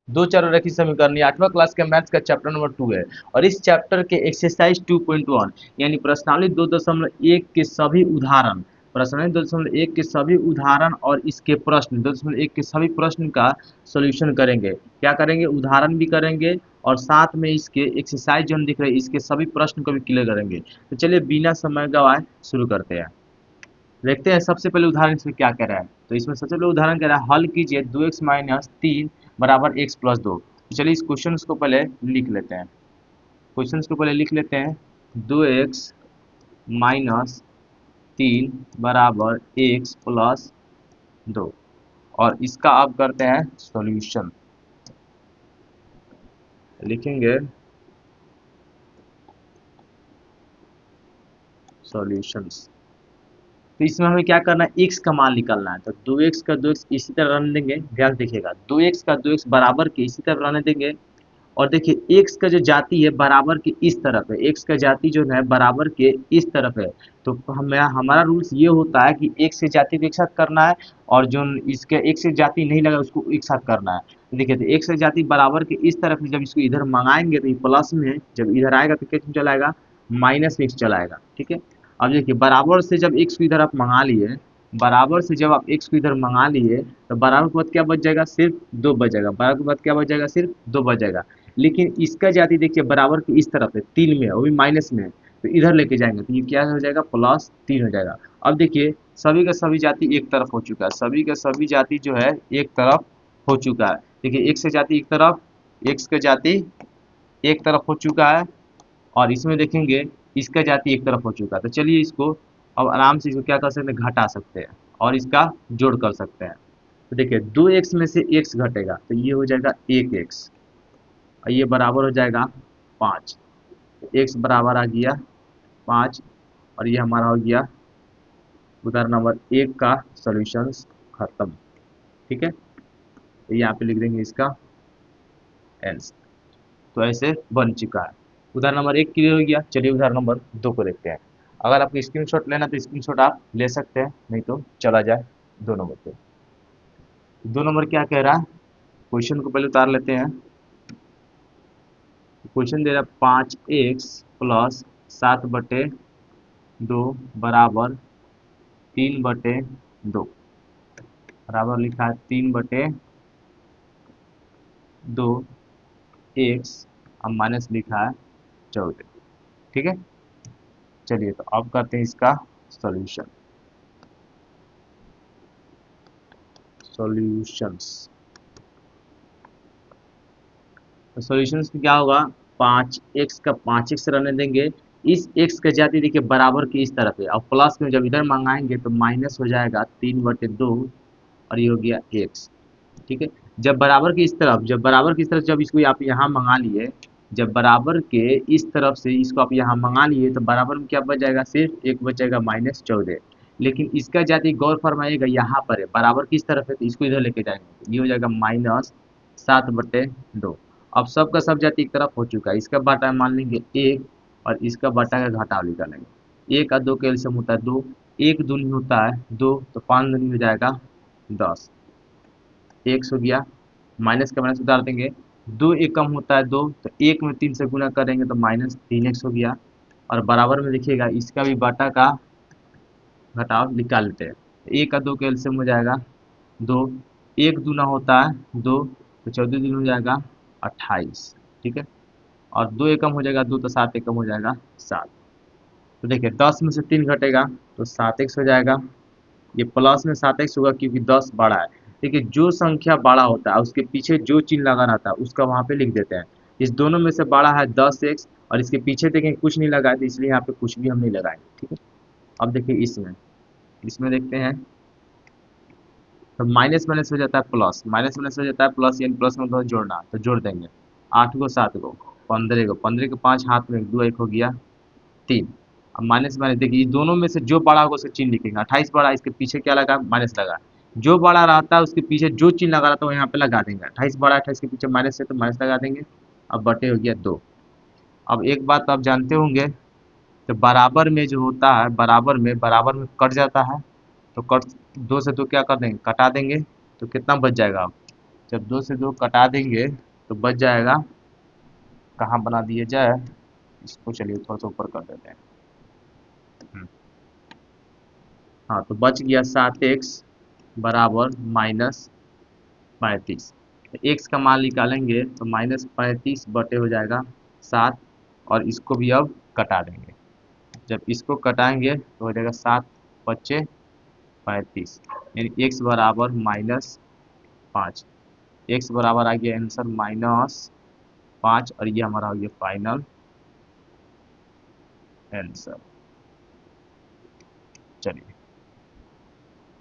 दो चररेखी समीकरण, ये 8वां क्लास के मैथ्स का चैप्टर नंबर 2 है। और इस चैप्टर के एक्सरसाइज 2.1 यानी प्रश्नावली 2.1 के सभी उदाहरण, प्रश्नावली 2.1 के सभी उदाहरण और इसके प्रश्न 2.1 के सभी प्रश्न का सॉल्यूशन करेंगे। क्या करेंगे? उदाहरण भी करेंगे और साथ में इसके एक्सरसाइज जो हम दिख रहे हैं इसके सभी प्रश्न को भी क्लियर करेंगे। तो चलिए बिना समय गवाए शुरू करते हैं। देखते हैं सबसे पहले उदाहरण इसमें क्या कह रहा है। तो इसमें सबसे पहले उदाहरण कह रहा है हल कीजिए 2x माइनस 3 बराबर x प्लस 2। तो चलिए इस क्वेश्चन को पहले लिख लेते हैं। क्वेश्चन को पहले लिख लेते हैं। 2x माइनस 3 बराबर x प्लस 2 और इसका अब करते हैं सॉल्यूशन। लिखेंगे सॉल्यूशंस। तो इसमें हमें क्या करना है? x का मान निकालना है। तो 2x का 2x इसी तरह रहने देंगे। ध्यान देखिएगा 2x का 2x बराबर के इसी तरह रहने देंगे। और देखिए x का जो जाति है बराबर के इस तरफ है, x का जाति जो है बराबर के इस तरफ है। तो हमारा रूल्स ये होता है कि x से जाति को एक साथ करना है और जो इसके x से जाति नहीं लगा उसको एक साथ करना है। तो देखिए तो x से जाति बराबर के इस तरफ है, जब इसको इधर मंगाएंगे तो ये प्लस में है, जब इधर आएगा तो क्या चला आएगा? माइनस में x चला आएगा। ठीक है। अब देखिए बराबर से जब x को इधर आप मंगा लिए, बराबर से जब आप x को इधर मंगा लिए तो बराबर के बाद क्या बच जाएगा? सिर्फ 2 बच जाएगा। बराबर के बाद क्या बच जाएगा? सिर्फ 2 बच जाएगा। लेकिन इसका जाति देखिए बराबर की इस तरफ है, 3 में है, वो भी माइनस में है। तो इधर लेके जाएंगे तो ये क्या हो जाएगा? प्लस 3 हो जाएगा। अब देखिए सभी का सभी जाति एक तरफ हो चुका है, सभी का सभी जाति जो है एक तरफ हो चुका है। देखिए x से जाति एक तरफ, x का जाति एक तरफ हो चुका है और इसमें देखेंगे इसका जाति एक तरफ हो चुका है। तो चलिए इसको अब आराम से इसको क्या कर सकते हैं? घटा सकते हैं और इसका जोड़ कर सकते हैं। तो देखिए 2x में से x घटेगा तो ये हो जाएगा 1x और ये बराबर हो जाएगा 5। x बराबर आ गया 5 और ये हमारा हो गया उदाहरण नंबर 1 का सॉल्यूशंस खत्म। ठीक है। तो यहाँ पे लिख देंगे इसका आंसर। तो ऐसे बन चुका है। उदाहरण नंबर 1 क्लियर हो गया। चलिए उदाहरण नंबर 2 को देखते हैं। अगर आपको स्क्रीनशॉट लेना तो स्क्रीनशॉट आप ले सकते हैं, नहीं तो चला जाए 2 नंबर पे। 2 नंबर क्या कह रहा है? क्वेश्चन को पहले उतार लेते हैं। क्वेश्चन दे रहा है 5x प्लस 7/2 बराबर 3/2 बराबर लिखा है 3/2 x अब माइनस लिखा है 14। ठीक है। चलिए तो अब करते हैं इसका सॉल्यूशन। सॉल्यूशंस तो सॉल्यूशंस में क्या होगा? 5x का 5x रहने देंगे। इस x का जाति देखिए बराबर की इस तरफ है और प्लस में जब इधर मंगाएंगे तो माइनस हो जाएगा 3/2 और ये हो गया x। ठीक है। जब बराबर की इस तरफ, जब बराबर की इस तरफ जब इसको आप यहाँ मंगा लिए, जब बराबर के इस तरफ से इसको आप यहाँ मंगा लिए तो बराबर में क्या बच जाएगा? सिर्फ एक बच जाएगा -14। लेकिन इसका जाति गौर फरमाइएगा यहाँ पर है, बराबर की इस तरफ है तो इसको इधर लेके जाएंगे, ये हो जाएगा -7/2। अब सबका सब जाति एक तरफ हो चुका है। इसका बाटा मान लेंगे 1 और इसका बाटा का घटाव निकालेंगे। 1 और 2 का एलसीएम होता है 2, 1 दूनी होता है 2 तो 5 दूनी हो जाएगा 10, 1 हो गया। माइनस का माइनस उतार देंगे। 2 एक कम होता है 2 तो 1 में 3 से गुना करेंगे तो -3x हो गया। और बराबर में देखिएगा इसका भी बाटा का घटाव निकाल लेते हैं। 1 और 2 का एलसीएम हो जाएगा 2, 1 दूना होता है 2 तो 14 दिन हो जाएगा 28। ठीक है। और 2 एकम हो जाएगा 2 तो 7 एकम हो जाएगा 7। तो देखिए 10 में से 3 घटेगा तो 7x हो जाएगा। ये प्लस में 7x होगा क्योंकि 10 बड़ा है। देखिए जो संख्या बड़ा होता है उसके पीछे जो चिन्ह लगा रहता है उसका वहाँ पे लिख देते हैं। इस दोनों में से बड़ा है 10x और इसके पीछे देखें कुछ नहीं लगा है तो इसलिए यहाँ पे कुछ भी हम नहीं लगाए। ठीक है। अब देखिए इसमें इसमें देखते हैं तो माइनस माइनस हो जाता है प्लस, माइनस माइनस हो जाता है प्लस, यानी प्लस में दो जोड़ना तो जोड़ देंगे 8 को 7 को 15 को 15 के 5 हाथ में 2 1 हो गया 3। अब माइनस माइनस देखिए इस दोनों में से जो बड़ा होगा उसका चिन्ह लिखेंगे। 28 बड़ा, इसके पीछे क्या लगा? माइनस लगा। जो बड़ा रहता है उसके पीछे जो चिन्ह लगा रहता है वो यहाँ पे लगा देंगे। 28 बड़ा, 28 के पीछे माइनस है तो माइनस लगा देंगे। अब बटे हो गया 2। अब एक बात आप जानते होंगे तो बराबर में जो होता है बराबर में कट जाता है तो कट 2 से 2 क्या कर देंगे? कटा देंगे तो कितना बच जाएगा? अब जब 2 से 2 कटा देंगे तो बच जाएगा, कहाँ बना दिया जाए इसको, चलिए थोड़ा सा ऊपर कर देते हैं। हम्म, हाँ तो बच गया 7x बराबर -35। एक्स का मान निकालेंगे तो -35 बटे हो जाएगा 7, और इसको भी अब कटा देंगे। जब इसको कटाएंगे तो हो जाएगा 7 बच्चे 35, यानी x बराबर -5। एक्स बराबर आ गया आंसर -5, और ये हमारा हो गया फाइनल आंसर। चलिए,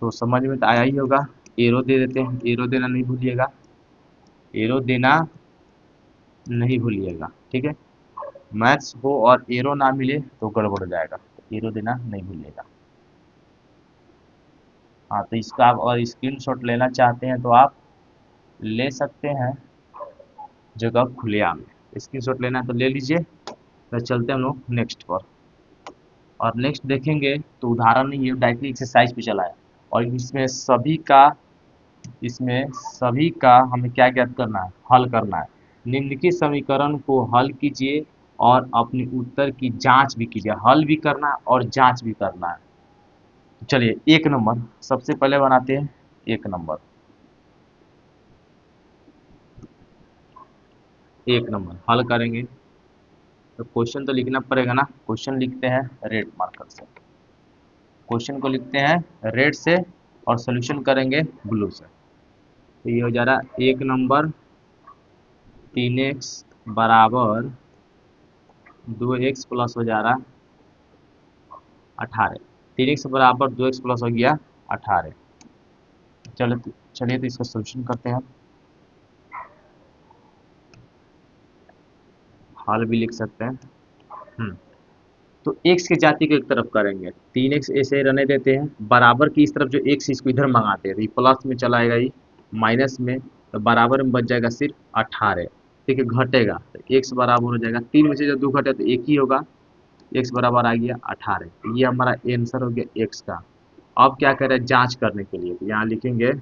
तो समझ में तो आया ही होगा। एरो दे देते हैं, एरो देना नहीं भूलिएगा, एरो देना नहीं भूलिएगा, ठीक है। मैथ्स हो और एरो ना मिले तो गड़बड़ हो जाएगा, तो एरो देना नहीं भूलिएगा। हाँ तो इसका आप और स्क्रीनशॉट लेना चाहते हैं तो आप ले सकते हैं, जगह खुलेआम है। स्क्रीनशॉट लेना है तो ले लीजिए। तो चलते हैं हम लोग नेक्स्ट पर, और नेक्स्ट देखेंगे तो उदाहरण नहीं है, डायरेक्टली एक्सरसाइज पे चला है। और इसमें सभी का हमें क्या ज्ञात करना है, हल करना है। निम्नलिखित समीकरण को हल कीजिए और अपने उत्तर की जांच भी कीजिए। हल भी करना है और जांच भी करना है। चलिए 1 नंबर सबसे पहले बनाते हैं। 1 नंबर, 1 नंबर हल करेंगे तो क्वेश्चन तो लिखना पड़ेगा ना। क्वेश्चन लिखते हैं रेड मार्कर से, क्वेश्चन को लिखते हैं रेड से और सोल्यूशन करेंगे ब्लू से। तो ये हो जा रहा 1 नंबर 3x बराबर 2x प्लस हो जा रहा 18। 3x बराबर 2x प्लस हो गया 18। चलिए तो इसका सोल्यूशन करते हैं। हल भी लिख सकते हैं। तो x की जाति को एक तरफ करेंगे, 3x ऐसे ही रहने देते हैं, बराबर की इस तरफ जो x इसको इधर मंगाते हैं, तो ये प्लस में चला आएगा, ये माइनस में, तो बराबर में बच जाएगा सिर्फ 18। ठीक है, घटेगा तो x बराबर हो जाएगा 3 में से जब 2 घटे तो 1 ही होगा, x बराबर आ गया 18। तो ये हमारा आंसर हो गया x का। अब क्या करें जांच करने के लिए, तो यहाँ लिखेंगे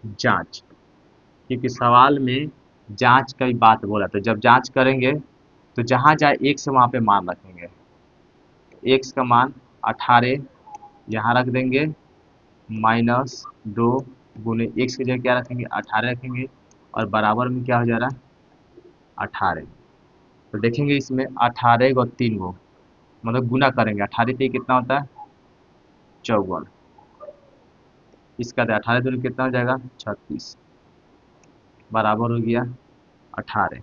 जांच, क्योंकि सवाल में जांच का ही बात बोला, तो जब जांच करेंगे तो जहाँ जाए x वहाँ पे मान रखेंगे। x का मान 18 यहाँ रख देंगे, -2 गुने x की जगह क्या रखेंगे 18 रखेंगे, और बराबर में क्या हो जा रहा है 18। तो देखेंगे इसमें 18 और 3 गो मतलब गुना करेंगे, 18 3 कितना होता है 54। इसका 18 दूनी कितना हो जाएगा 36, बराबर हो गया 18।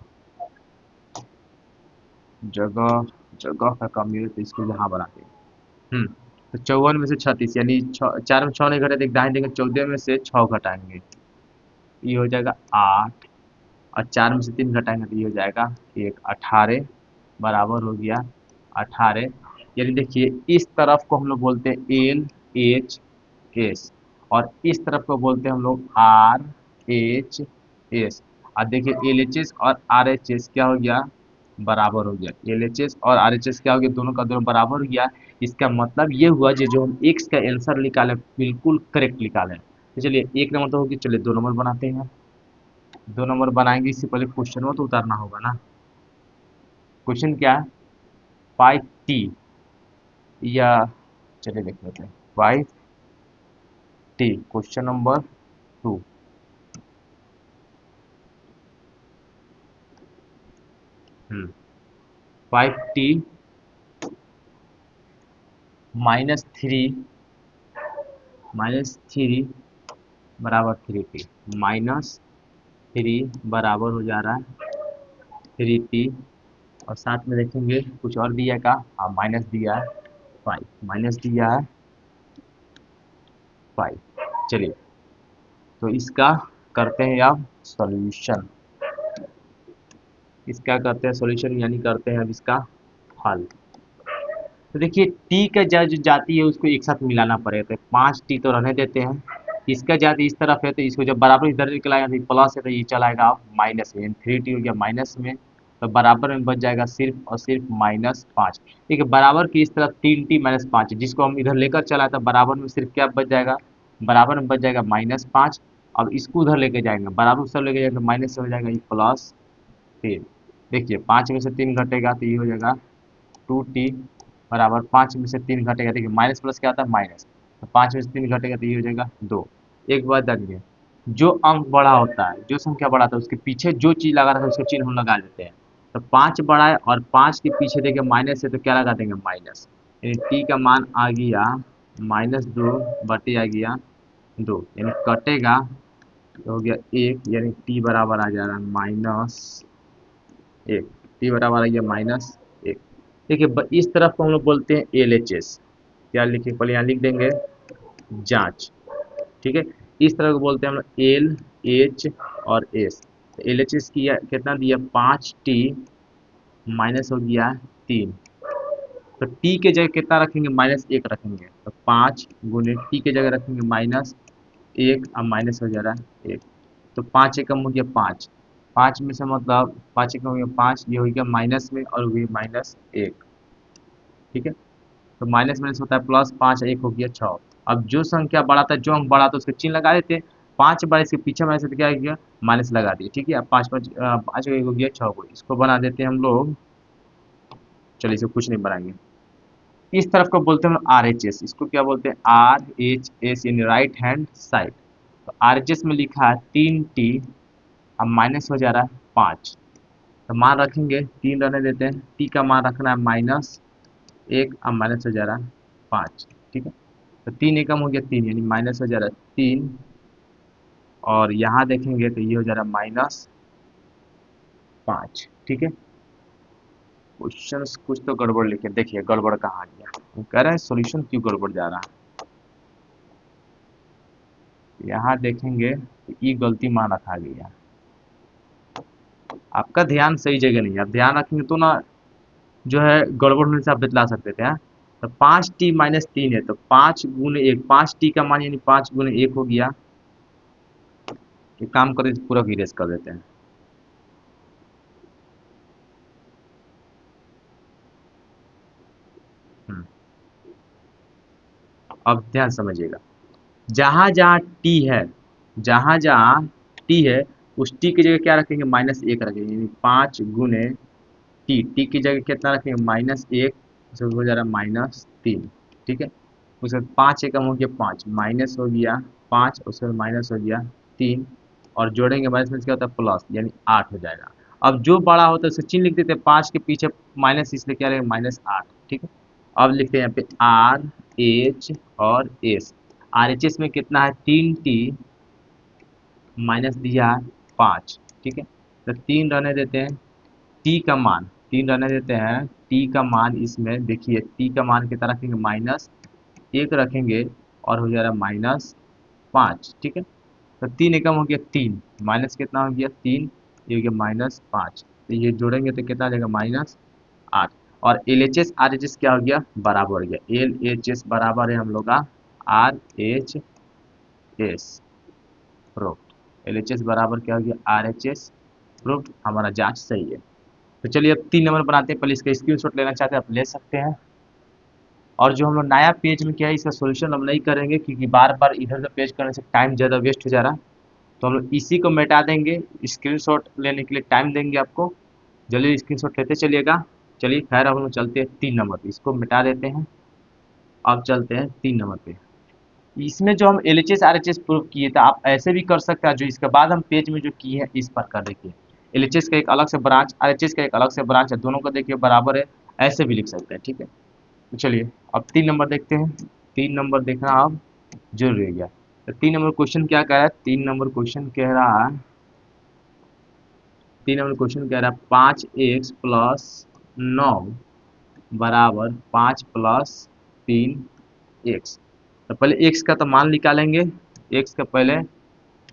जगह जगह का कमी है तो इसको यहाँ बनाते हैं। तो 54 में से 36, यानी 4 में 6 नहीं घटे तो एक दाएं देंगे, 14 में से 6 घटाएंगे, ये हो जाएगा 8, और 4 में से 3 घटाएंगे तो ये हो जाएगा 1, 18 बराबर हो गया 18। यानी देखिए इस तरफ को हम लोग बोलते हैं एल एच एस, और इस तरफ को बोलते हैं हम लोग आर एच एस। और देखिए एल एच एस और आर एच एस क्या हो गया बराबर हो गया, एल एच एस और आर एच एस क्या हो गया दोनों का दोनों बराबर हो गया। इसका मतलब ये हुआ जो हम एक्स का आंसर निकाले बिल्कुल करेक्ट निकाले। तो चलिए 1 नंबर तो होगी, चलिए 2 नंबर बनाते हैं। 2 नंबर बनाएंगे, इससे पहले क्वेश्चन में तो उतारना होगा ना। क्वेश्चन क्या है 5t, या चलिए देख लेते हैं 5t, क्वेश्चन नंबर 2। 5t -3 बराबर 3t, -3 बराबर हो जा रहा है 3t, और साथ में देखेंगे कुछ और दिया का, हाँ माइनस दिया है 5, माइनस दिया है 5। चलिए तो इसका करते हैं अब सॉल्यूशन, इसका करते हैं सॉल्यूशन, यानी करते हैं अब इसका हल। तो देखिए टी का जो जाति है उसको एक साथ मिलाना पड़ेगा, तो 5t तो रहने देते हैं, इसका जाति इस तरफ है तो इसको जब बराबर इधर निकलाएगा तो प्लस है तो ये चलाएगा आप माइनस में, 3t हो गया माइनस में, तो बराबर में बच जाएगा सिर्फ और सिर्फ -5। ठीक है, बराबर की इस तरफ 3t -5 जिसको हम इधर लेकर चला था, बराबर में सिर्फ क्या बच जाएगा, बराबर में बच जाएगा -5, अब इसको उधर लेके जाएंगे, बराबर सब लेके जाएंगे, माइनस से हो जाएगा ये प्लस 3। देखिए 5 में से 3 घटेगा तो ये हो जाएगा 2t बराबर 5 में से 3 घटेगा, देखिए माइनस प्लस क्या आता है माइनस, तो 5 में से 3 घटेगा तो ये हो जाएगा 2। एक बात जानिए, जो अंक बड़ा होता है, जो संख्या बड़ा होता है उसके पीछे जो चीज लगा रहता है उसका चिन्ह हम लगा देते हैं। तो 5 बड़ा है और 5 के पीछे देखिए माइनस है तो क्या लगा देंगे माइनस, यानी टी का मान आ गया -2 बटे आ गया 2, यानी कटेगा तो हो गया 1, यानी टी बराबर आ जा रहा है -1, टी बराबर आ गया -1। देखिए इस तरफ को हम लोग बोलते हैं LHS, क्या लिखे पहले यहाँ लिख देंगे जांच, ठीक है। इस तरह को बोलते हैं हम लोग LH और S। LHS किया कितना दिया 5t माइनस हो गया 3, तो t के जगह कितना रखेंगे -1 रखेंगे, तो 5 गुने t के जगह रखेंगे -1, अब माइनस हो जा रहा है 1, तो 5 एकम हो गया 5, 5 में से मतलब 5 एकम हो गया 5, ये हो गया माइनस में और हुई -1, ठीक है। तो माइनस माइनस होता है प्लस, 5 1 हो गया 6। अब जो संख्या बड़ा था, जो अंक बड़ा था उसके चिन्ह लगा देते हैं, 5 बड़ा इसके पीछे माइनस तो क्या हो गया माइनस लगा दिए, ठीक है। अब 5 5 5 हो गया 6 को, इसको बना देते हैं हम लोग, चलिए इसे कुछ नहीं बनाएंगे। इस तरफ को बोलते हैं RHS, इसको क्या बोलते हैं RHS यानी राइट हैंड साइड। तो RHS में लिखा है 3t, अब माइनस हो जा रहा है 5, तो मान रखेंगे 3 रहने देते हैं, t का मान रखना है -1, अब माइनस हो जा रहा है 5, ठीक है। तो 3 एकम हो गया 3, यानी माइनस हो जा रहा है 3, और यहाँ देखेंगे तो ये हो जा रहा है -5, ठीक है। क्वेश्चन कुछ तो गड़बड़ लिखे, देखिए गड़बड़ कहाँ आ गया, वो कह रहे हैं सॉल्यूशन क्यों गड़बड़ जा रहा है। यहाँ देखेंगे तो ये गलती मान रखा गया, आपका ध्यान सही जगह नहीं है, आप ध्यान रखेंगे तो ना जो है गड़बड़ होने से आप बतला सकते थे। हाँ? तो 5t-3 है, तो 5 गुने 1, 5t का मान यानी 5 गुने 1 हो गया। एक काम करें पूरा इरेज कर देते हैं। अब ध्यान समझिएगा, जहां जहां टी है, जहां जहां टी है उस टी की जगह क्या रखेंगे -1 रखेंगे, यानी 5 गुने टी की जगह कितना रखेंगे -1, उससे हो जा रहा है -3, ठीक है। उसके बाद 5 एकम हो गया 5, माइनस हो गया 5, उसके बाद माइनस हो गया 3, और जोड़ेंगे माइनस में क्या होता है प्लस, यानी 8 हो जाएगा। अब जो बड़ा होता है उससे चिन्ह लिख देते हैं, 5 के पीछे माइनस, इसलिए क्या रहेगा -8, ठीक है। अब लिखते हैं यहाँ पे RH और S। RHS में कितना है 3t माइनस दिया है 5, ठीक है। तो 3 रहने देते हैं, टी का मान 3 रहने देते हैं, टी का मान इसमें देखिए, टी का मान कितना रखेंगे -1 रखेंगे, और हो जा रहा है -5, ठीक है। तो 3 एकम हो गया 3, माइनस कितना हो गया 3, ये हो गया -5, तो ये जोड़ेंगे तो कितना आ जाएगा -8। और LHS RHS क्या हो गया बराबर हो गया, LHS बराबर है हम लोग का RHS, प्रूफ। LHS बराबर क्या हो गया RHS, प्रूफ, हमारा जांच सही है। तो चलिए अब 3 नंबर बनाते हैं, पहले इसका स्क्रीनशॉट लेना चाहते हैं आप ले सकते हैं। और जो हम लोग नया पेज में क्या है इसका सॉल्यूशन हम नहीं करेंगे, क्योंकि बार बार इधर उधर पेज करने से टाइम ज़्यादा वेस्ट हो जा रहा है, तो हम लोग इसी को मिटा देंगे, स्क्रीनशॉट लेने के लिए टाइम देंगे आपको, जल्दी स्क्रीनशॉट लेते चलिएगा। चलिए खैर अब हम लोग चलते हैं 3 नंबर पे, इसको मिटा देते हैं। अब चलते हैं 3 नंबर पे। इसमें जो हम LHS RHS प्रूफ किए थे, आप ऐसे भी कर सकते हैं, जो इसके बाद हम पेज में जो किए हैं इस पर कर देखिए, LHS का एक अलग से ब्रांच, RHS का एक अलग से ब्रांच है, दोनों को देखिए बराबर है, ऐसे भी लिख सकते हैं, ठीक है। तो चलिए अब 3 नंबर देखते हैं, 3 नंबर देखना अब जरूरी है। तो 3 नंबर क्वेश्चन क्या कह रहा है, 3 नंबर क्वेश्चन कह रहा है, 3 नंबर क्वेश्चन कह रहा है 5x प्लस 9 बराबर 5 प्लस 3x। तो पहले x का तो मान निकालेंगे, x का पहले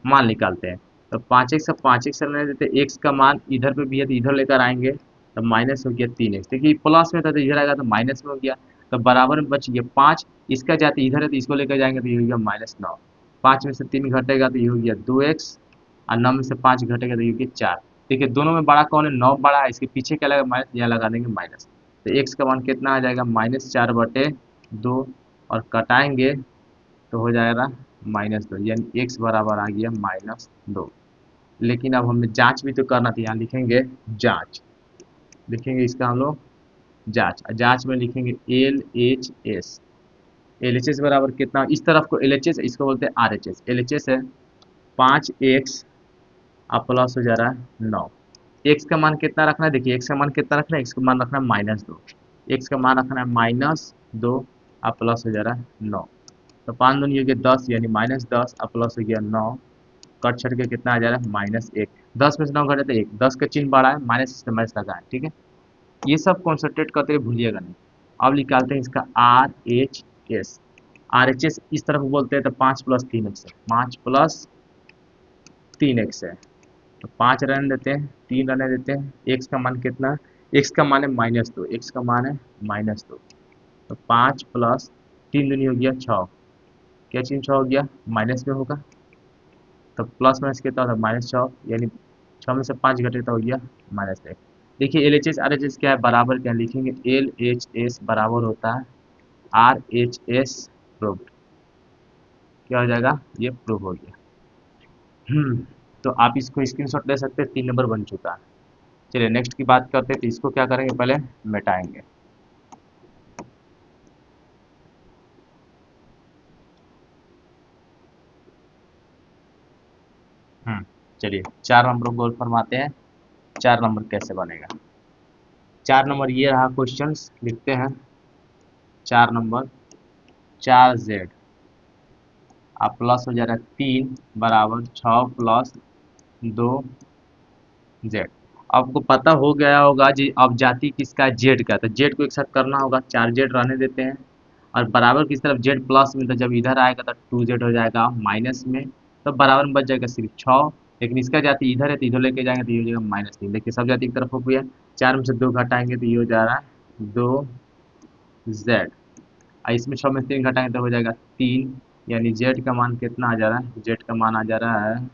मान निकालते हैं। तो 5x से लेने देते, x का मान इधर पे भी है तो इधर लेकर आएंगे, तो माइनस हो गया 3x, देखिए प्लस में था तो इधर आएगा तो माइनस में हो गया, तो बराबर में बच गया 5, इसका जाते इधर है तो इसको लेकर जाएंगे तो ये हो गया -9, 5 में से 3 घटेगा तो ये हो गया 2x, और 9 में से 5 घटेगा तो ये हो गया 4। देखिए दोनों में बड़ा कौन है, 9 बड़ा है, इसके पीछे क्या लगा माइनस, यहाँ लगा देंगे माइनस, तो x का मान कितना आ जाएगा -4/2, और कटाएंगे तो हो जाएगा -2, यानी x बराबर आ गया -2। लेकिन अब हमें जांच भी तो करना था, यहाँ लिखेंगे जांच, लिखेंगे इसका हम लोग जांच। जांच में लिखेंगे L H S. L H S बराबर कितना, इस तरफ को एल एच एस, इसको बोलते हैं R H S. L H S है 5x अब प्लस हो जा रहा है 9। एक्स का मान कितना रखना है, देखिए एक्स का मान कितना रखना है, एक्स का मान रखना है -2, एक्स का मान रखना है -2 अब प्लस हो जा रहा है 9। तो 5 दूनी हो गया 10, यानी -10 अब प्लस हो गया 9, कट छट के कितना आ जा रहा है -1। 10 में से 9 घटे तो 1, 10 का चिन्ह बढ़ा है, माइनस से माइनस लगा है, ठीक है। ये सब कॉन्सेंट्रेट करते हुए भूलिएगा नहीं। अब निकालते हैं इसका R H S. R H S इस तरफ बोलते हैं तो 5 + 3x है, 5 + 3x है, तो 5 रहने देते हैं, 3 रहने देते हैं। एक्स का मान कितना, एक्स का मान है -2, एक्स का मान है -2, तो 5 + 3 दूनी हो गया 6, क्या चिन्ह 6 हो गया, माइनस में होगा, तो प्लस माइनस कितना होता है -6, यानी 6 में से 5 घटे तो हो गया -1। देखिए L H S R H S क्या है, बराबर क्या लिखेंगे, एल एच एस बराबर होता है आर एच एस प्रूव्ड। क्या हो जाएगा, ये प्रूव हो गया। तो आप इसको स्क्रीनशॉट ले सकते हैं, 3 नंबर बन चुका है। चलिए नेक्स्ट की बात करते हैं, तो इसको क्या करेंगे, पहले मिटाएंगे। चलिए 4 नंबर गोल फरमाते हैं। 4 नंबर कैसे बनेगा, 4 नंबर ये रहा क्वेश्चन, लिखते हैं 4 नंबर, 4z अब प्लस हो जा रहा है 3 बराबर 6 + 2z। आपको पता हो गया होगा जी, अब जाति किसका है, जेड का, तो जेड को एक साथ करना होगा, 4z रहने देते हैं, और बराबर किस तरफ, जेड प्लस में, तो जब इधर आएगा तो 2z हो जाएगा माइनस में, तो बराबर में बच जाएगा सिर्फ 6। लेकिन इसका जाति इधर है तो इधर लेके जाएंगे तो ये हो जाएगा -3। देखिए सब जाति की तरफ हो गया, 4 में से 2 घटाएंगे तो ये हो जा रहा है 2z, और इसमें 6 में 3 घटाएंगे तो हो जाएगा 3, यानी जेड का मान कितना आ जा रहा है, जेड का मान आ जा रहा है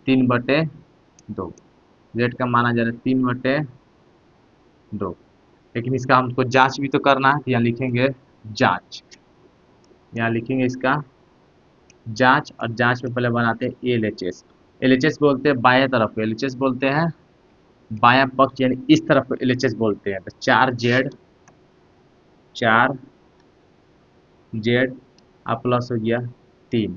3/2। जेड का मान आ जा रहा है 3/2। लेकिन इसका हमको जांच भी तो करना है, तो यहाँ लिखेंगे जांच, यहाँ लिखेंगे इसका जांच, और जांच में पहले बनाते हैं L H S. L H S बोलते हैं बाएं तरफ को, एल एच एस बोलते हैं बायां पक्ष, यानी इस तरफ को एल एच एस बोलते हैं। तो 4z, 4z अब प्लस हो गया 3,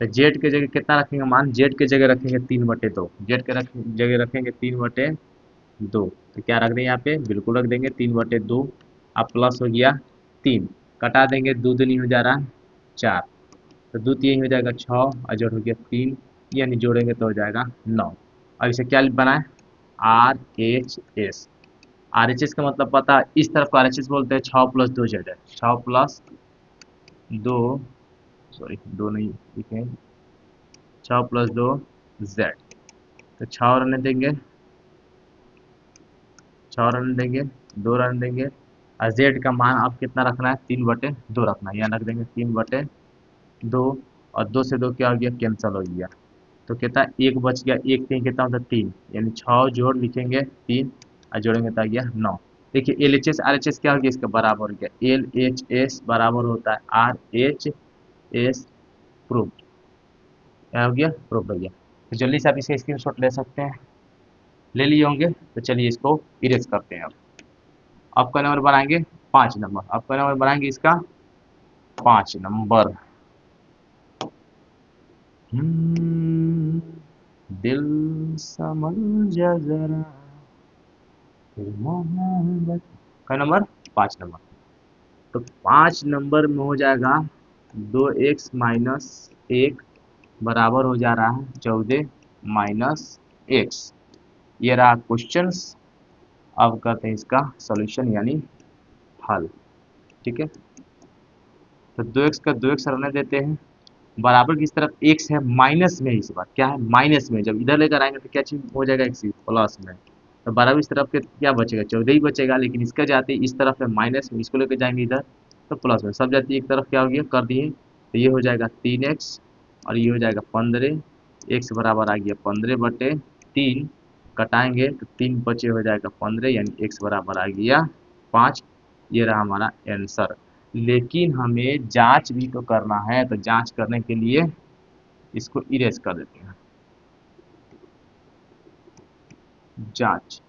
तो जेड के जगह कितना रखेंगे मान, जेड के जगह रखेंगे 3/2, जेड के जगह रखेंगे 3/2, तो क्या रख देंगे यहाँ पे, बिल्कुल रख देंगे 3/2, अब प्लस हो गया 3, कटा देंगे, 2 दूनी हो जा रहा है 4, तो 2 3 हो जाएगा 6, और जोड़ हो गया 3, यानी जोड़ेंगे तो हो जाएगा 9। और इसे क्या बनाए, R H S. R H S का मतलब पता है, इस तरफ को आर एच एस बोलते हैं, 6 + 2z है, 6 + 2, सॉरी 2 नहीं लिखे, 6 + 2z, तो 6 रहने देंगे, 6 रन देंगे, 2 रन देंगे, और जेड का मान आप कितना रखना है, 3/2 रखना है, यहाँ रख देंगे 3/2, और 2 से 2 क्या हो गया, कैंसिल हो गया, तो कितना, एक बच गया, एक 3 कितना होता है 3, यानी 6 जोड़ लिखेंगे 3, और जोड़ेंगे तो आ गया 9। देखिए L H S R H S क्या हो गया, इसका बराबर हो गया, एल एच एस बराबर होता है आर एच एस प्रूफ, क्या हो गया, प्रूफ हो गया। तो जल्दी से आप इसका स्क्रीनशॉट ले सकते हैं, ले लिए होंगे, तो चलिए इसको इरेज करते हैं। अब आपका नंबर बनाएंगे 5 नंबर, आपका नंबर बनाएंगे इसका 5 नंबर। दिल समझ जा जरा फिर मोहब्बत, का नंबर 5 नंबर, तो 5 नंबर में हो जाएगा 2x - 1 बराबर हो जा रहा है 14 - x। ये रहा क्वेश्चंस। अब करते हैं इसका सॉल्यूशन यानी हल, ठीक है। तो 2x का 2x रहने देते हैं, बराबर की इस तरफ x है, माइनस में, इस बार क्या है, माइनस में, जब इधर लेकर आएंगे तो क्या चीज हो जाएगा, x प्लस में, तो बराबर इस तरफ के क्या बचेगा, 14 ही बचेगा, लेकिन इसका जाती इस तरफ है माइनस में, इसको लेकर जाएंगे इधर तो प्लस में, सब जाती एक तरफ क्या हो गया, कर दिए, तो ये हो जाएगा 3x, और ये हो जाएगा 15, x बराबर आ गया 15/3, कटाएंगे तो 3 बचे हो जाएगा 15, यानी x बराबर आ गया 5। ये रहा हमारा आंसर। लेकिन हमें जांच भी तो करना है, तो जांच करने के लिए इसको इरेज कर देते हैं। जांच,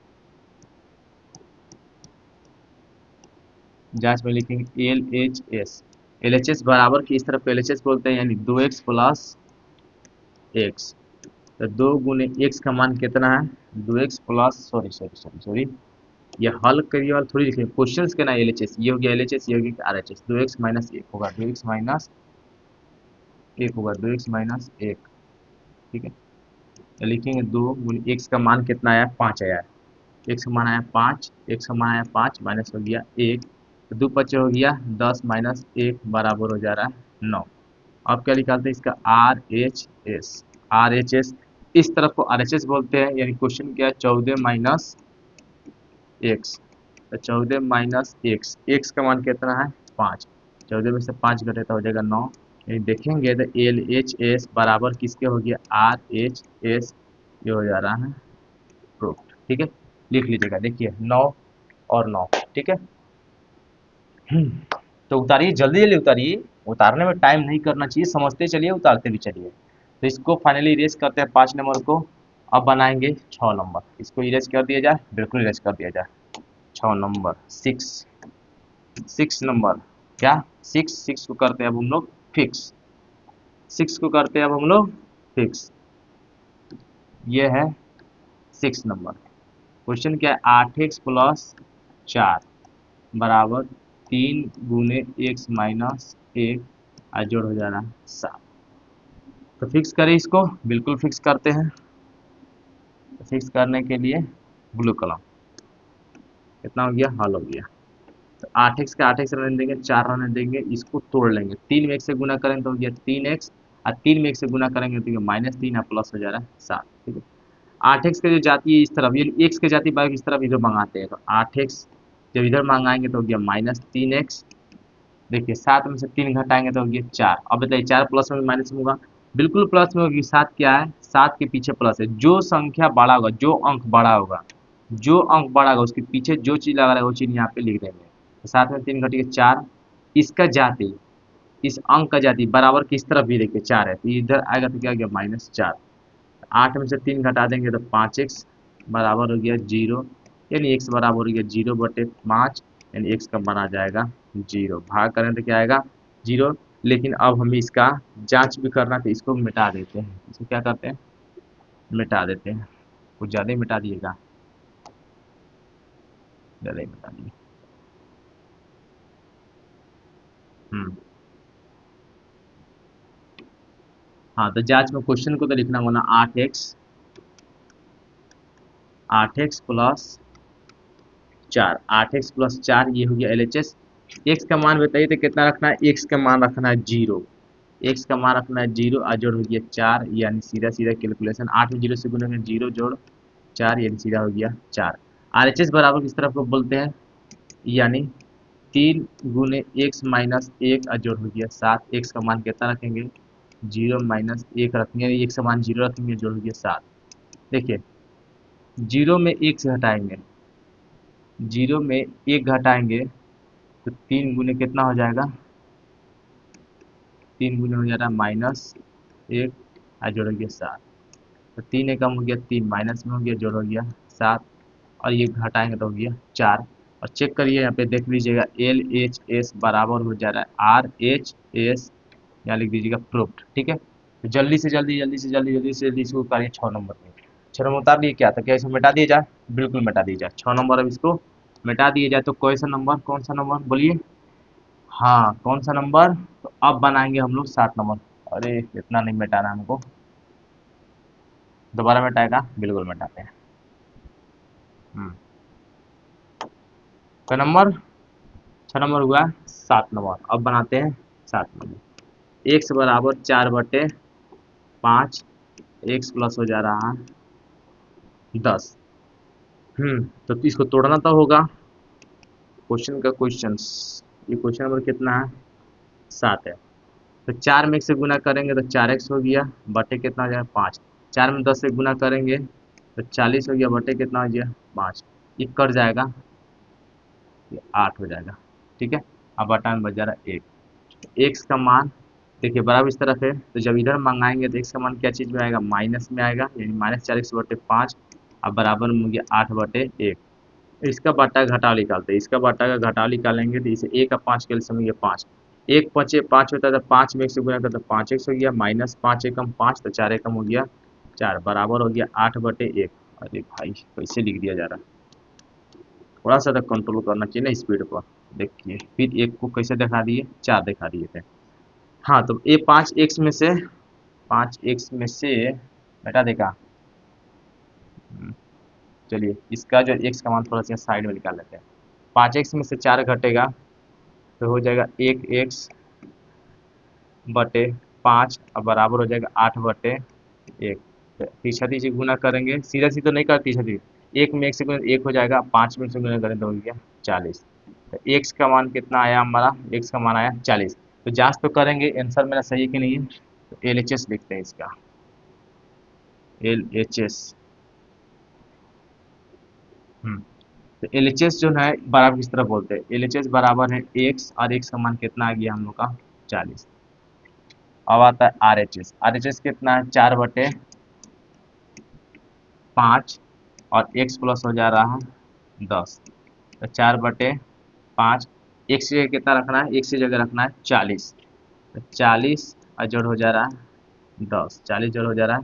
जांच में लिखेंगे L H S. L H S बराबर की इस तरफ एल एच एस बोलते हैं, यानी 2x प्लस एक्स। तो 2 गुने x का मान कितना है, 2x plus, sorry sorry sorry sorry, ये हल करिए वाला थोड़ी लिखे, क्वेश्चन के ना एल एच एस, ये हो गया एल एच एस, ये हो गया R H S. 2x minus एक होगा, 2x माइनस एक होगा, 2x माइनस एक, ठीक है। तो लिखेंगे 2 गुने x का मान कितना आया, 5 आया, x का मान आया 5, x का मान आया 5, माइनस हो गया 1, तो 2 5 हो गया 10, माइनस 1 बराबर हो जा रहा है 9। अब क्या निकालते हैं इसका, R H S. R H S, इस तरफ को आर एच एस बोलते हैं, यानी क्वेश्चन क्या है, 14 माइनस एक्स। तो 14 माइनस एक्स, एक्स का मान कितना है 5, 14 में से 5 घटे तो हो जाएगा 9। यानी देखेंगे तो एल एच एस बराबर किसके हो गया, आर एच एस, ये हो जा रहा है प्रूफ, ठीक है। लिख लीजिएगा, देखिए 9 और 9, ठीक है। तो उतारिए, जल्दी जल्दी उतारिए, उतारने में टाइम नहीं करना चाहिए, समझते चलिए, उतारते भी चलिए। तो इसको फाइनली इरेज करते हैं 5 नंबर को। अब बनाएंगे 6 नंबर, इसको इरेज कर दिया जाए, बिल्कुल इरेज कर दिया जाए। 6 नंबर, 6 नंबर, क्या 6 को करते हैं अब हम लोग फिक्स, 6 को करते हैं अब हम लोग फिक्स। ये है 6 नंबर। क्वेश्चन क्या है, 8x प्लस 4 बराबर 3 गुने x माइनस 1, आज जोड़ हो जा रहा है 7। तो फिक्स करें इसको, बिल्कुल फिक्स करते हैं। तो फिक्स करने के लिए ब्लू कलम, कितना हो गया, हल हो गया। तो 8x का 8x रहने देंगे, 4 रहने देंगे, इसको तोड़ लेंगे, 3 में 1 से गुना करेंगे तो हो गया 3x, और 3 में 1 से गुना करेंगे तो ये -3 और प्लस हो जा रहा है 7, ठीक है। 8x का जो जाती है इस तरफ, ये x के जाती बाइक इस तरफ इधर मंगाते हैं, तो 8x जब इधर मंगाएंगे तो हो गया -3x। देखिए 7 में से 3 घटाएंगे तो हो गया 4। अब बताइए 4 प्लस में माइनस में होगा, बिल्कुल प्लस में होगी। 7 क्या है, 7 के पीछे प्लस है, जो संख्या बड़ा होगा, जो अंक बड़ा होगा, जो अंक बड़ा होगा उसके पीछे जो चीज लगा रहेगा वो चीज यहाँ पे लिख देंगे। तो 7 में 3 घटिए 4, इसका जाति, इस अंक का जाति बराबर किस तरफ भी देखिए 4 है, तो इधर आएगा तो क्या हो गया -4। 8 में से 3 घटा देंगे तो 5x बराबर हो गया 0, यानी x बराबर हो गया 0/5, यानी x का मान आ जाएगा 0। भाग करें तो क्या आएगा 0। लेकिन अब हमें इसका जांच भी करना, तो इसको मिटा देते हैं, इसको क्या करते हैं, मिटा देते हैं। कुछ ज़्यादा ही मिटा दिएगा, ज़्यादा ही मिटा दिए। हम्म, हाँ, तो जांच में क्वेश्चन को तो लिखना होगा ना, 8x प्लस 4, 8x प्लस 4, ये हो गया एल एच एस। एक्स का मान बताइए तो कितना रखना है, एक्स का मान रखना है 0, एक्स का मान रखना है 0, और जोड़ हो गया 4, यानी सीधा सीधा कैलकुलेशन, 8 में 0 से गुना करें 0 जोड़ 4, यानी सीधा हो गया 4। आर एच एस बराबर किस तरफ को बोलते हैं, यानी 3 गुने x माइनस 1, और जोड़ हो गया 7। एक्स का मान कितना रखेंगे, 0 - 1 रखेंगे, एक्स का मान 0 रखेंगे, जोड़ हो गया 7। देखिए 0 में 1 से हटाएंगे, 0 में 1 घटाएंगे तो 3 गुने कितना हो जाएगा, 3 गुने हो जा रहा है -1, और जोड़ हो गया 7। तो 3 एकम हो गया 3, माइनस में हो गया, जोड़ हो गया 7, और ये घटाएंगे तो हो गया 4। और चेक करिए यहाँ पे देख लीजिएगा, एल एच एस बराबर हो जा रहा है आर एच एस, यहाँ लिख दीजिएगा प्रूफ्ड, ठीक है। तो जल्दी से जल्दी जल्दी से जल्दी जल्दी से जल्दी इसको उतारिए 6 नंबर में। 6 नंबर उतार दिए, क्या था, क्या इसको मिटा दिया जाए, बिल्कुल मिटा दिया जाए। 6 नंबर अब इसको मिटा दिया जाए, तो कौन सा नंबर, कौन सा नंबर बोलिए, हाँ कौन सा नंबर। तो अब बनाएंगे हम लोग 7 नंबर। अरे इतना नहीं मिटाना हमको, दोबारा मिटाएगा, बिल्कुल मिटाते हैं। हम्म, तो नंबर 6 नंबर हुआ, 7 नंबर। अब बनाते हैं 7 नंबर। एक्स बराबर 4/5, एक्स प्लस हो जा रहा है 10। तो इसको तोड़ना तो होगा, क्वेश्चन का क्वेश्चंस, ये क्वेश्चन नंबर कितना है, 7 है। तो 4 में 1 से गुना करेंगे तो 4x हो गया, बटे कितना हो जाएगा 5। 4 में 10 से गुना करेंगे तो 40 हो गया, बटे कितना हो गया 5। ये कट जाएगा, ये 8 हो जाएगा, ठीक है। अब बटा में बच जा रहा है 1। एक्स का मान देखिए बराबर इस तरफ है, तो जब इधर मंगाएंगे तो एक्स का मान क्या चीज़ में आएगा, माइनस में आएगा, यानी -4x/5। अब बराबर में हो गया 8/1। इसका बट्टा घटाव निकालते हैं, इसका बट्टा का घटाव निकालेंगे तो इसे 1 का 5 के लिए समझिए 5, 1 5 5 होता है, तो 5 में 1 से गुना करते तो 5x हो गया, -5 एकम 5, तो 4 एकम हो गया 4, बराबर हो गया 8/1। अरे भाई कैसे लिख दिया जा रहा है, थोड़ा सा तक कंट्रोल करना चाहिए ना स्पीड पर। देखिए फिर एक को कैसे दिखा दिए, 4 दिखा दिए थे। हाँ तो ये 5x में से बेटा देखा, चलिए इसका जो x का मान थोड़ा सा साइड में निकाल लेते हैं। 5x में से 4 घटेगा तो हो जाएगा 1x/5, अब बराबर हो जाएगा 8/1। तीसरा तीसरी गुना करेंगे, सीधा सीधा नहीं कर, तीसरा तीसरी 1 में 1 से गुना 1 हो जाएगा, 5 में से गुना करें तो हो गया 40। तो x का मान कितना आया हमारा, x का मान आया 40। तो जांच तो करेंगे आंसर मेरा सही है कि नहीं है, तो LHS लिखते हैं इसका, LHS। तो LHS जो है बराबर किस तरह बोलते हैं, LHS बराबर है x, और x का मान कितना आ गया हम लोग का 40। अब आता है RHS कितना है 4/5, और x प्लस हो जा रहा है 10, तो 4/5, x की जगह कितना रखना है, x की जगह रखना है 40, तो 40 और जोड़ हो जा रहा है 10, 40 जोड़ हो जा रहा है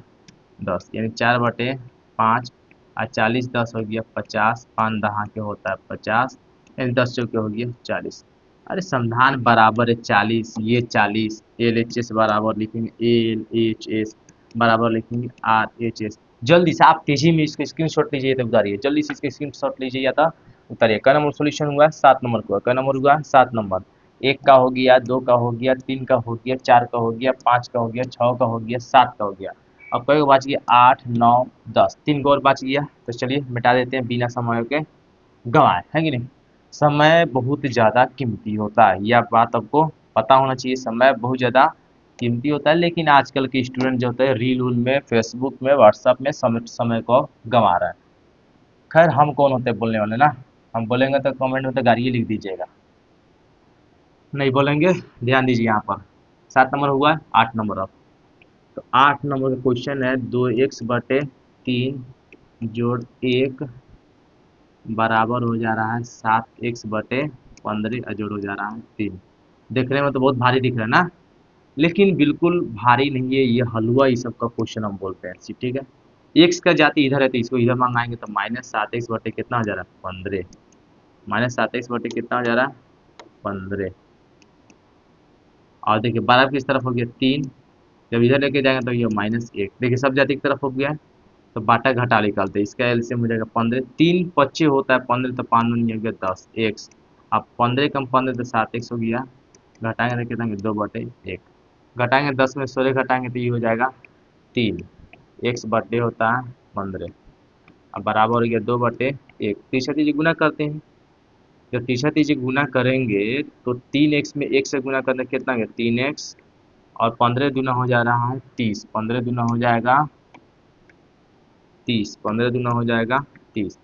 10, यानी 4/5 और 40 10 हो गया 50, 5 दहा के होता है 50, यानी 10 चौके हो गया 40। अरे समाधान बराबर है 40, ये 40, LHS बराबर लिखेंगे LHS बराबर लिखेंगे RHS। जल्दी से आप तेजी में इसका स्क्रीनशॉट लीजिए तो उतारिए, जल्दी से इसका स्क्रीनशॉट लीजिए या तो उतारिए। क नंबर सोल्यूशन हुआ, 7 नंबर का, क नंबर हुआ 7 नंबर। 1 का हो गया, 2 का हो गया, 3 का हो गया, 4 का हो गया, 5 का हो गया, 6 का हो गया, 7 का हो गया। अब कई बच गया 8 9 10, 3 को और बच गया, तो चलिए मिटा देते हैं बिना समय के गंवाए, है कि नहीं। समय बहुत ज़्यादा कीमती होता है, यह बात आपको पता होना चाहिए, समय बहुत ज़्यादा कीमती होता है, लेकिन आजकल के स्टूडेंट जो होते हैं रील उल में, फेसबुक में, व्हाट्सएप में समय को गंवा रहा है। खैर हम कौन होते हैं बोलने वाले ना, हम बोलेंगे तो कमेंट में तो गाली लिख दीजिएगा, नहीं बोलेंगे। ध्यान दीजिए यहाँ पर 7 नंबर हुआ, 8 नंबर। अब तो 8 नंबर का क्वेश्चन है 2x/3 जोड़ 1 बराबर हो जा रहा है 7x/15 जोड़ हो जा रहा है 3। देखने में तो बहुत भारी दिख रहा है ना, लेकिन बिल्कुल भारी नहीं है, ये हलवा ये सब का क्वेश्चन हम बोलते हैं, ठीक है। एक्स का जाति इधर है तो इसको इधर मंगाएंगे, तो -7x/, कितना हो जा रहा है 15, -7x/, कितना हो जा रहा है 15। और देखिए बराबर किस तरफ हो गया 3, जब इधर लेके जाएंगे तो ये -1, देखिए सब जाति की तरफ हो गया है, तो बाटा घटा निकालते हैं, इसका एलसीएम हो जाएगा 15, 3 25 होता है 15, तो 5 नहीं हो गया 10 एक्स। अब 15 कम 15 तो 7x हो गया, घटाएंगे तो कितना 2/1, घटाएंगे 10 में 16 घटाएंगे तो ये हो जाएगा 3, x/, होता है 15। अब बराबर हो गया 2/1, तीसरा चीज गुना करते हैं, जब तीसरा चीज गुना करेंगे तो 3x में 1 से गुना करने कितना गया 3x, और 15 दूना हो जा रहा है 30, 15 दूना हो जाएगा 30, 15 दूना हो जाएगा 30,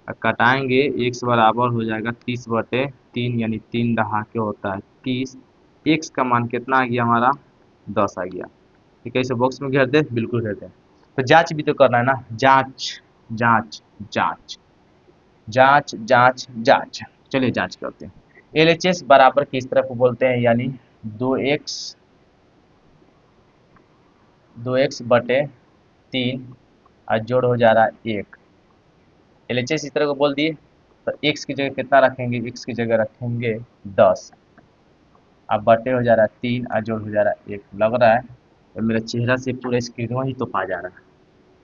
और कटाएंगे x बराबर हो जाएगा 30/3, यानी 3 दहाके होता है 30। x का मान कितना आ गया हमारा 10 आ गया। ठीक है, इसे बॉक्स में घेर दे, बिल्कुल घेर दे। तो जांच भी तो करना है ना, जांच जांच जांच जांच जांच जांच। चलिए जांच करते हैं। LHS बराबर किस तरह को बोलते हैं, यानी 2x/3 और जोड़ हो जा रहा है 1। LHS इस तरह को बोल दिए, तो x की जगह कितना रखेंगे, x की जगह रखेंगे 10, अब बटे हो जा रहा है 3 और जोड़ हो जा रहा है 1। लग रहा है तो मेरा चेहरा से पूरा स्क्रीन ही तो पा जा रहा है,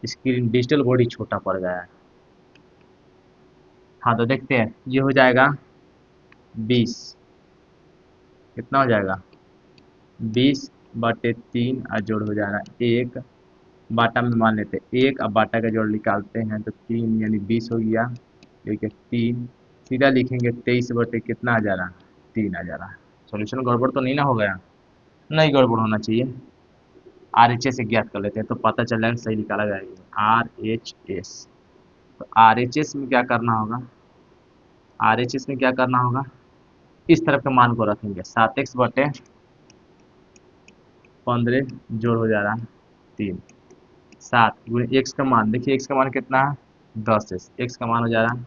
स्क्रीन डिजिटल बॉडी छोटा पड़ गया है। हाँ तो देखते हैं, ये हो जाएगा 20, कितना हो जाएगा 20/3 और जोड़ हो जा रहा है 1, बाटा में मान लेते हैं 1, अब बाटा का जोड़ निकालते हैं तो 3, यानी 20 हो गया, ठीक है 3, सीधा लिखेंगे 23/, कितना आ जा रहा है 3 आ जा रहा है। सॉल्यूशन गड़बड़ तो नहीं ना हो गया, नहीं गड़बड़ होना चाहिए। RHS से ज्ञात कर लेते हैं तो पता चल जाएगा, सही निकाला जाएगा RHS। तो RHS में क्या करना होगा, RHS में क्या करना होगा, इस तरफ के मान को रखेंगे 7x/15 जोड़ हो जा रहा है 3, 7 गुणे एक्स का मान, देखिए एक्स का मान कितना है 10 एक्स का मान हो जा रहा है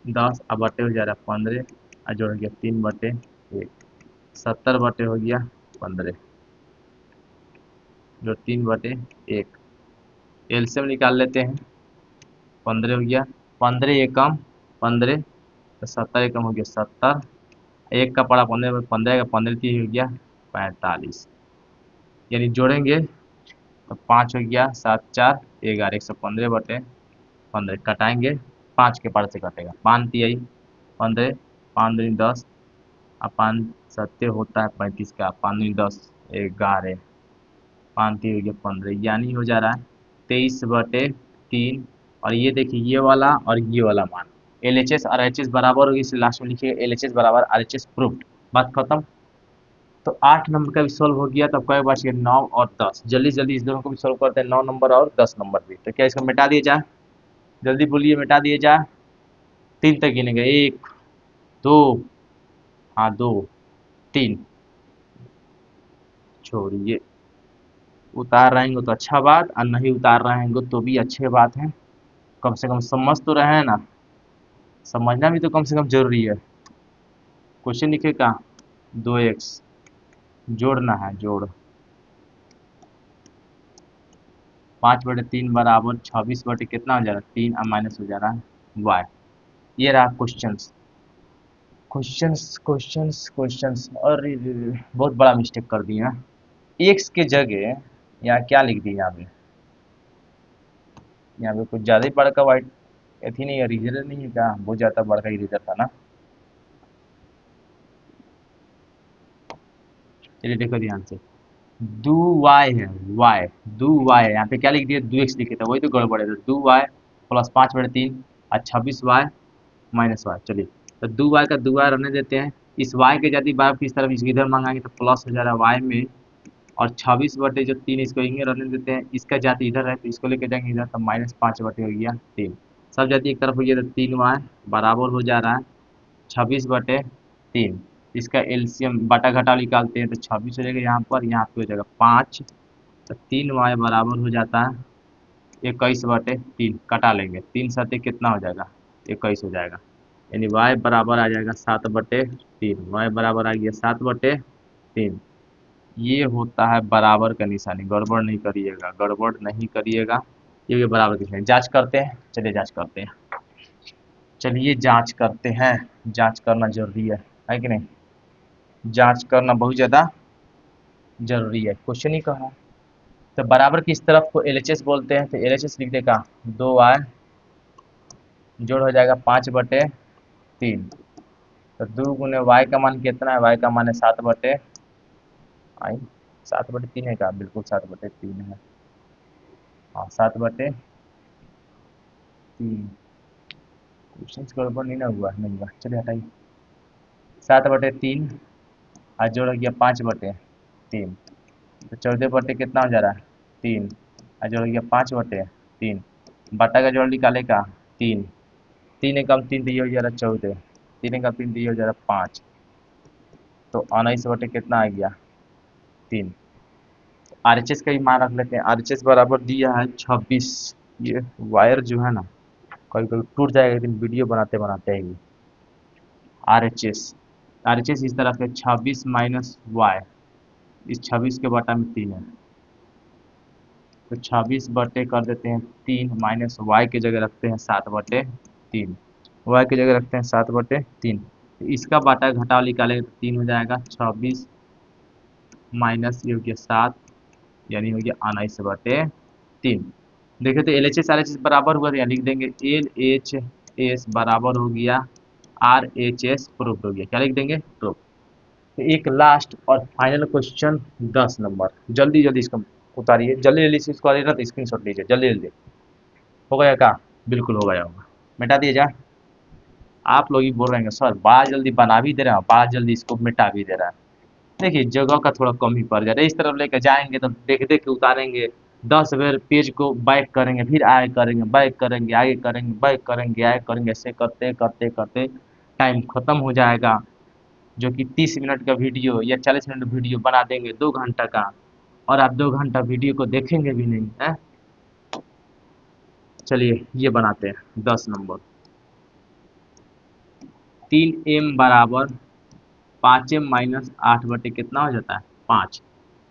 10 अब बटे हो जा रहा है 15 और जोड़ हो गया 3/1, 70 बटे हो गया 15 जो 3/1, एलसीएम निकाल लेते हैं 15 हो गया 15 एकम 15 तो 70 एकम हो गया 70, एक का पड़ा 15 15 का 15 3 हो गया 45, यानी जोड़ेंगे तो 5 हो गया 7 4 11 115/15 कटाएंगे 5 के पार से कटेगा 5 तिहाई 15 5 दूनी 10 और 5 सत्ते होता है 35 का 5 दूनी 10 11 5 3 हो गया 15 यानी हो जा रहा है 23/3 और ये देखिए ये वाला और ये वाला मान LHS और RHS बराबर होगी इसलिए लास्ट में लिखिएगा LHS बराबर RHS प्रूफ्ड, बात खत्म। तो 8 नंबर का भी सॉल्व हो गया। तब क्या बच गया 9 और 10, जल्दी जल्दी इस दोनों को भी सॉल्व करते हैं 9 नंबर और 10 नंबर भी। तो क्या इसको मिटा दिया जाए, जल्दी बोलिए मिटा दिया जाए, 3 तक गिनेंगे 1 2 हाँ 2 3 छोड़िए, उतार रहेंगे तो अच्छा बात और नहीं उतार रहेंगे तो भी अच्छे बात है, कम से कम समझ तो रहे हैं ना, समझना भी तो कम से कम जरूरी है। क्वेश्चन लिखेगा 2x जोड़ना है, जोड़ 5/3 बराबर 26 बटे कितना हो जा रहा है 3 और माइनस हो जा रहा है y। ये रहा क्वेश्चंस क्वेश्चंस क्वेश्चंस क्वेश्चंस और बहुत बड़ा मिस्टेक कर दिया, x के जगह यहाँ क्या लिख दी, यहाँ पे कुछ ज़्यादा ही बड़का वाइट एथी नहीं है, रीजर नहीं है क्या, बहुत ज़्यादा बड़का ही रीजर था ना। चलिए देखो ध्यान से, दो वाई है, वाई दो वाई है, यहाँ पे क्या लिख दिया 2x लिखे थे, वही तो गड़बड़ है। तो 2y प्लस 5/3 और 26y माइनस वाई। चलिए तो 2y का 2y रहने देते हैं, इस y के यदि बार किस तरफ इसको इधर मंगाएंगे तो प्लस हो जा रहा है y में, और 26/3 इसको यहीं रहने देते हैं, इसका जाति इधर है तो इसको लेके जाएंगे इधर तो -5 हो गया 3, सब जाति एक तरफ हो गया तो 3y बराबर हो जा रहा है 26/3। इसका एलसीएम बटा घटाव निकालते हैं तो 26 हो जाएगा, यहाँ पे हो जाएगा 5, तो 3y बराबर हो जाता है 21/3, कटा लेंगे 3 सत्ते कितना हो जाएगा 21 हो जाएगा, यानी y बराबर आ जाएगा 7/3, y बराबर आ गया 7/3। ये होता है बराबर का निशानी, गड़बड़ नहीं करिएगा, गड़बड़ नहीं करिएगा, ये बराबर का निशानी। जांच करते हैं, चलिए जांच करते हैं, चलिए जांच करते हैं, जांच करना जरूरी है कि नहीं, जांच करना बहुत ज़्यादा जरूरी है, क्वेश्चन ही कहा। तो बराबर किस तरफ को LHS बोलते हैं, तो LHS लिख देगा 2y जोड़ हो जाएगा 5/3, तो 2 गुने y का मान कितना है, y का मान है 7/3 है का, बिल्कुल 7/3 है, हाँ 7/3। क्वेश्चन गड़बड़ नहीं ना हुआ, नहीं हुआ, चलिए हटाइए 7/3 और जोड़ हो गया 5/3, तो 14 कितना हो जा रहा है 3 और जोड़ हो गया 5/3, बटा का जोड़ निकाले का 3, 3 एकम 3 तो ये हो जा रहा 14, 3 एकम 3 तो ये हो जा रहा 5, तो 19 कितना आ गया 3। RHS का ही मान रख लेते हैं, RHS बराबर दिया है 26। ये वायर जो है ना कभी कभी टूट जाएगा, लेकिन वीडियो बनाते बनाते ही। RHS इस तरफ है 26 माइनस वाई, इस 26 के बटा में 3 है, तो 26 बटे कर देते हैं 3 माइनस वाई की जगह रखते हैं 7/3, वाई की जगह रखते हैं 7/3, तो इसका बाटा घटाव निकालेंगे तो 3 हो जाएगा, 26 माइनस ये हो गया 7, यानी हो गया 19/3। देखिए तो LHS RHS बराबर हुआ, तो यहाँ लिख देंगे LHS बराबर हो गया RHS प्रूफ हो गया, क्या लिख देंगे प्रूफ। तो एक लास्ट और फाइनल क्वेश्चन 10 नंबर, जल्दी जल्दी इसको उतारिए, जल्दी जल्दी से इसको ना तो स्क्रीनशॉट लीजिए, जल्दी जल्दी हो गया क्या, बिल्कुल हो गया होगा, मिटा दिए जाए। आप लोग ही बोल रहे हैं सर बड़ा जल्दी बना भी दे रहे हैं, बड़ा जल्दी इसको मिटा भी दे रहा है। देखिए जगह का थोड़ा कम ही पड़ जा रहा है, इस तरफ लेकर जाएंगे तो देख देख के उतारेंगे, 10 बार पेज को बैक करेंगे, फिर आगे करेंगे, बैक करेंगे, आगे करेंगे, बैक करेंगे, आगे करेंगे, ऐसे करते करते करते टाइम खत्म हो जाएगा। जो कि 30 मिनट का वीडियो या 40 मिनट वीडियो बना देंगे 2 घंटा का, और आप 2 घंटा वीडियो को देखेंगे भी नहीं है। चलिए ये बनाते हैं 10 नंबर। 3m बराबर 5m-8 कितना हो जाता है 5।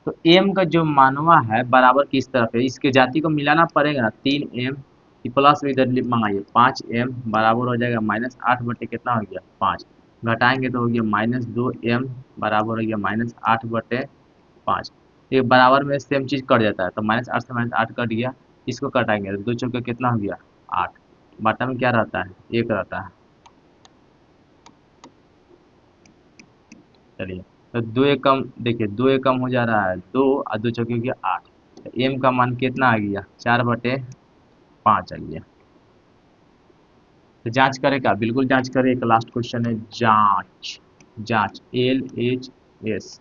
तो m का जो मानवा है बराबर किस तरफ है, इसके जाति को मिलाना पड़ेगा ना। 3m प्लस में इधर मंगाइए 5m बराबर हो जाएगा -8 कितना हो गया 5, घटाएंगे तो हो गया -2m बराबर हो गया -8/5। ये बराबर में सेम चीज कट जाता है, तो -8 से -8 कट गया, इसको कटाएंगे तो 2 चौके कितना हो गया 8, बटा में क्या रहता है 1 रहता है। चलिए तो 2 एक कम, देखिए 2 एक कम हो जा रहा है 2 और 2 चौके हो गया 8, तो m का मान कितना आ गया 4/5 आ गया। तो जांच करेगा, बिल्कुल जांच करें। एक लास्ट क्वेश्चन है जांच, जांच LHS।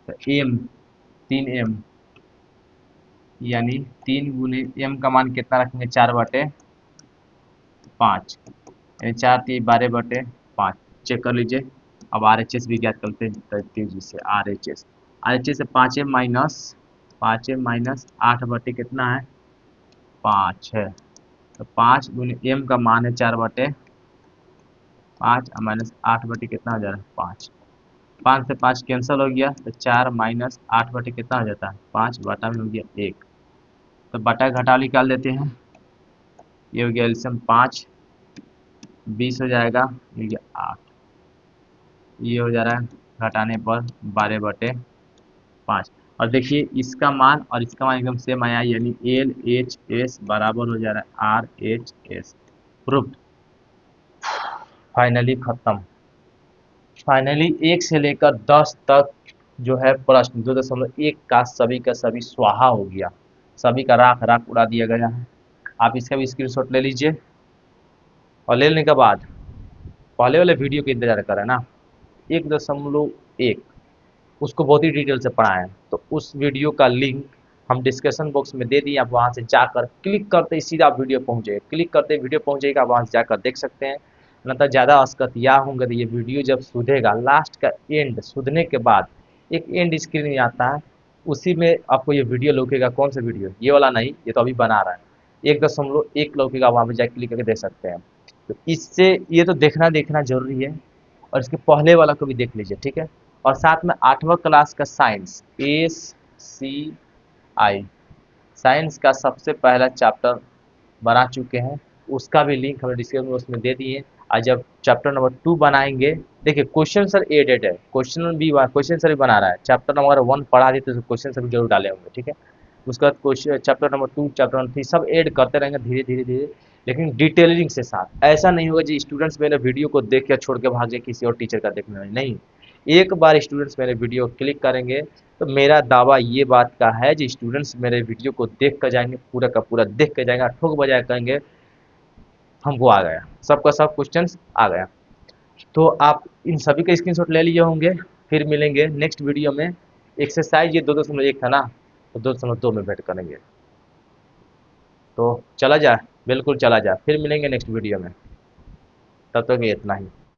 तो m 3m यानी 3 गुने m का मान कितना रखेंगे 4/5, यानी 4×3 12/5। चेक कर लीजिए। अब RHS भी ज्ञात करते हैं तेजी से। RHS से 5m-8 कितना है 5 है। तो 5 गुने m का मान है 4/5 -8 कितना हो जा रहा है 5। 5 से 5 कैंसिल हो गया, तो 4 -8 कितना हो जाता है 5, बटा में हो गया 1। तो बटा घटा निकाल देते हैं। ये हो गया एल्सियम 5 20 हो जाएगा, ये हो गया 8, ये हो जा रहा है घटाने पर 12/5। और देखिए इसका मान और इसका मान एकदम सेम आया, यानी LHS बराबर हो जा रहा है RHS। प्रूफ्ड। फाइनली खत्म। फाइनली 1 से लेकर 10 तक जो है प्रश्न 2.1 का सभी स्वाहा हो गया, सभी का राख राख उड़ा दिया गया है। आप इसका भी स्क्रीनशॉट ले लीजिए, और ले लेने के बाद पहले वाले वीडियो का इंतजार करें ना, 1.1 उसको बहुत ही डिटेल से पढ़ा है, तो उस वीडियो का लिंक हम डिस्क्रिप्शन बॉक्स में दे दिए। आप वहां से जाकर क्लिक करते ही सीधा वीडियो पहुंचे, क्लिक करते ही वीडियो पहुंचेगा, आप वहां से जाकर देख सकते हैं। न तो ज़्यादा अस्कतिया होंगे तो ये वीडियो जब सुधेगा, लास्ट का एंड सुधने के बाद एक एंड स्क्रीन आता है, उसी में आपको ये वीडियो लौकेगा। कौन सा वीडियो, ये वाला नहीं, ये तो अभी बना रहा है। 1.1 लौकेगा, वहाँ पर जाकर क्लिक करके देख सकते हैं। तो इससे ये तो देखना जरूरी है, और इसके पहले वाला को भी देख लीजिए, ठीक है। और साथ में 8वां क्लास का साइंस ACI साइंस का सबसे पहला चैप्टर बना चुके हैं, उसका भी लिंक हमें डिस्क्रिप्शन बॉक्स में दे दिए। और जब चैप्टर नंबर 2 बनाएंगे, देखिए क्वेश्चन सर एडेड है, क्वेश्चन सर भी बना रहा है। चैप्टर नंबर 1 पढ़ा देते तो क्वेश्चन सर भी जरूर डाले होंगे, ठीक है। उसके बाद question chapter number 2 chapter number 3 सब ऐड करते रहेंगे धीरे धीरे धीरे, लेकिन डिटेलिंग से साथ। ऐसा नहीं होगा जी स्टूडेंट्स मेरे वीडियो को देख के छोड़ के भागे किसी और टीचर का देखने में, नहीं। एक बार स्टूडेंट्स मेरे वीडियो क्लिक करेंगे तो मेरा दावा ये बात का है जी स्टूडेंट्स मेरे वीडियो को देख कर जाएंगे, पूरा का पूरा देख कर जाएंगे, ठोक बजाय कहेंगे हमको आ गया, सबका सब क्वेश्चंस आ गया। तो आप इन सभी का स्क्रीनशॉट ले लिए होंगे। फिर मिलेंगे नेक्स्ट वीडियो में। एक्सरसाइज ये 2.1 था ना, तो 2.2 में भेंट करेंगे। तो चला जाए, बिल्कुल चला जाए। फिर मिलेंगे नेक्स्ट वीडियो में, तब तक ये इतना ही।